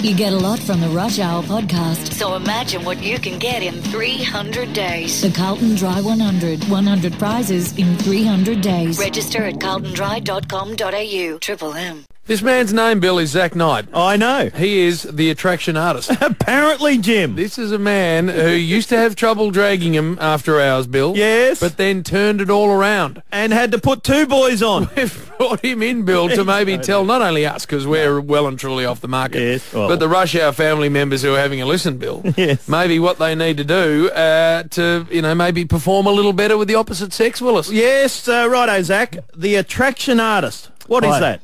You get a lot from the Rush Hour podcast, so imagine what you can get in 300 days. The Carlton Dry 100. 100 prizes in 300 days. Register at carltondry.com.au. Triple M. This man's name, Bill, is Zach Knight. I know. He is the attraction artist. Apparently, Jim. This is a man who used to have trouble dragging him after hours, Bill. Yes. But then turned it all around. And had to put two boys on. We've brought him in, Bill, to maybe tell not only us, because we're well and truly off the market, Yes, well. but the Rush Hour family members who are having a listen, Bill, Yes. maybe what they need to do to, maybe perform a little better with the opposite sex, Willis. Yes, righto, Zach. The attraction artist. What is Right. that?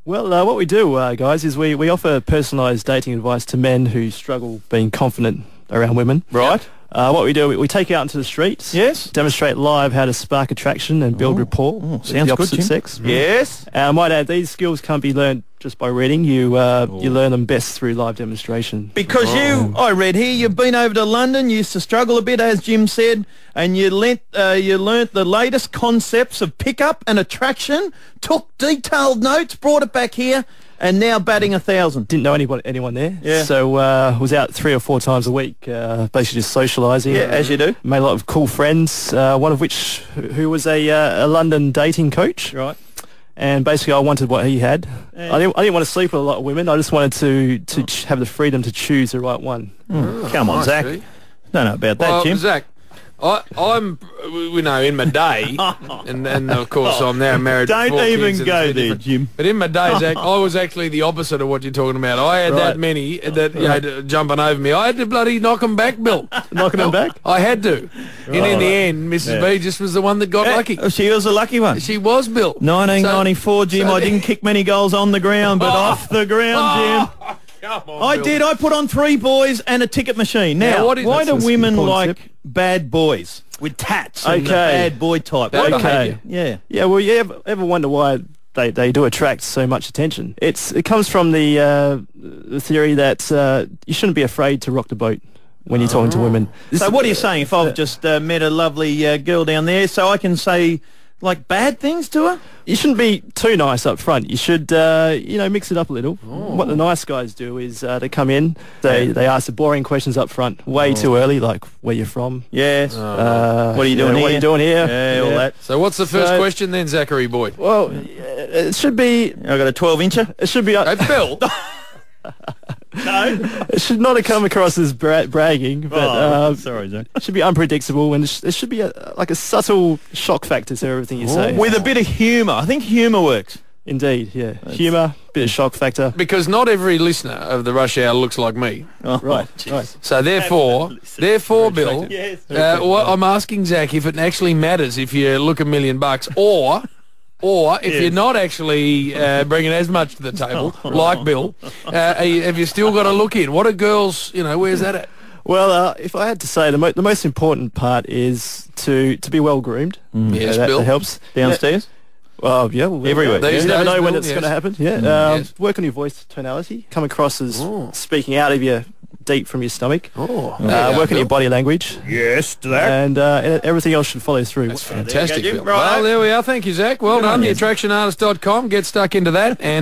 Well, what we do, guys, is we offer personalised dating advice to men who struggle being confident around women. Right. What we do, we take you out into the streets. Yes. Demonstrate live how to spark attraction and build rapport with sounds the good, opposite Jim. sex. Yes. I might add, these skills can't be learned just by reading. You learn them best through live demonstration. Because I read here, you've been over to London, you used to struggle a bit, as Jim said, and you learnt the latest concepts of pickup and attraction, took detailed notes, brought it back here, and now batting 1,000. Didn't know anyone there. Yeah. So was out 3 or 4 times a week, basically just socialising. Yeah, as you do. Made a lot of cool friends, one of which who was a London dating coach. Right. And basically I wanted what he had. I didn't want to sleep with a lot of women. I just wanted to have the freedom to choose the right one. Come on, nice, Zach. G. Don't know about that, Well, Jim. Zach, I'm, in my day, and of course I'm now married. Don't with 4 even kids, and go it's a bit there, different. Jim. But in my day, Zach, I was actually the opposite of what you're talking about. I had that many that jumping over me. I had to bloody knock them back, Bill. Knocking them back? I had to. And in the end, Mrs. B just was the one that got lucky. Oh, she was a lucky one. She was, Bill. 1994, Jim. I didn't kick many goals on the ground, but off the ground, Jim. Come on, I Bill. did. I put on 3 boys and a ticket machine. Now, what is- why do That's an women important like tip. bad boys with tats and the Okay. bad boy type? Bad Why- behaviour. Yeah. Yeah, well, you ever wonder why they do attract so much attention? It comes from the theory that you shouldn't be afraid to rock the boat when you're talking to women. So what are you saying? If I've just met a lovely girl down there, so I can say like bad things to her? You shouldn't be too nice up front. You should, mix it up a little. What the nice guys do is they come in, they ask the boring questions up front way too early, like where you're from. Yes. What are you doing here? What are you doing here? Yeah, all that. So what's the first So- question then, Zachary boy? Well, it should be. I got a 12-incher. It should be. Hey, Bill. No. It should not come across as bragging, but Sorry, Zach. it should be unpredictable, and it should be a subtle shock factor to everything you say. With a bit of humour. I think humour works. Indeed, yeah. Humour, bit of shock factor. Because not every listener of the Rush Hour looks like me. Oh, Right. So therefore, Bill, Yes. what I'm asking Zach if it actually matters if you look $1 million, or if you're not actually bringing as much to the table, like Bill, have you still got to look in? What are girls, where's that at? Well, if I had to say, the most important part is to be well groomed. Yes, that Bill. helps. Downstairs? Well, yeah. Well, Everywhere. You These never days, know when Bill, it's yes. going to happen. Yeah. Yes. Work on your voice tonality. Come across as speaking out of your deep from your stomach. Oh, Work on your body language. Yes, Zach. And everything else should follow through. That's fantastic, There you Bill. go, Jim. Righto. Well, there we are. Thank you, Zach. Well done. TheAttractionArtist.com. Get stuck into that. And